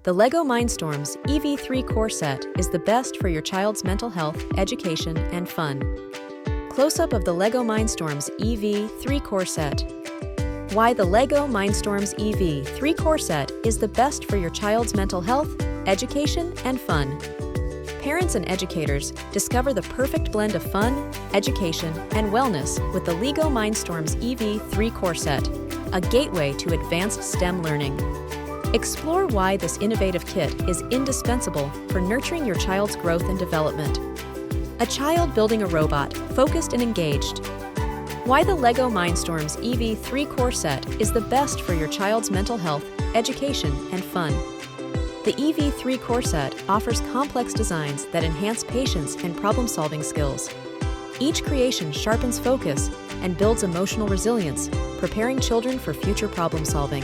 The LEGO Mindstorm's EV3 Core Set is the best for your child's mental health, education, and fun. Close-up of the LEGO Mindstorm's EV3 Core Set. Why the LEGO Mindstorm's EV3 Core Set is the best for your child's mental health, education, and fun. Parents and educators discover the perfect blend of fun, education, and wellness with the LEGO Mindstorm's EV3 Core Set, a gateway to advanced STEM learning. Explore why this innovative kit is indispensable for nurturing your child's growth and development. A child building a robot, focused and engaged. Why the LEGO Mindstorm's EV3 Core Set is the best for your child's mental health, education, and fun. The EV3 Core Set offers complex designs that enhance patience and problem-solving skills. Each creation sharpens focus and builds emotional resilience, preparing children for future problem-solving.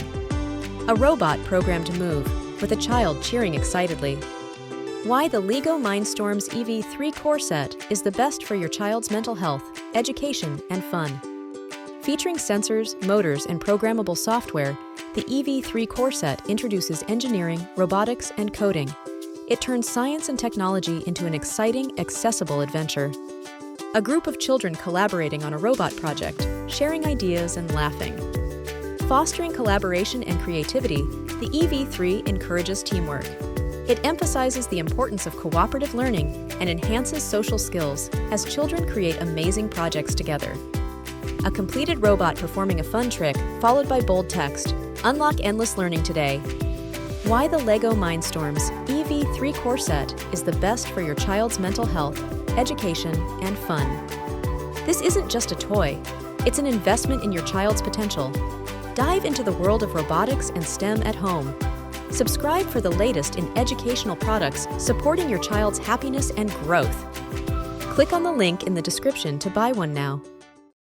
A robot programmed to move, with a child cheering excitedly. Why the LEGO Mindstorm's EV3 Core Set is the best for your child's mental health, education, and fun. Featuring sensors, motors, and programmable software, the EV3 Core Set introduces engineering, robotics, and coding. It turns science and technology into an exciting, accessible adventure. A group of children collaborating on a robot project, sharing ideas and laughing. Fostering collaboration and creativity, the EV3 encourages teamwork. It emphasizes the importance of cooperative learning and enhances social skills as children create amazing projects together. A completed robot performing a fun trick, followed by bold text. Unlock endless learning today. Why the LEGO Mindstorm's EV3 Core Set is the best for your child's mental health, education, and fun. This isn't just a toy, it's an investment in your child's potential. Dive into the world of robotics and STEM at home. Subscribe for the latest in educational products supporting your child's happiness and growth. Click on the link in the description to buy one now.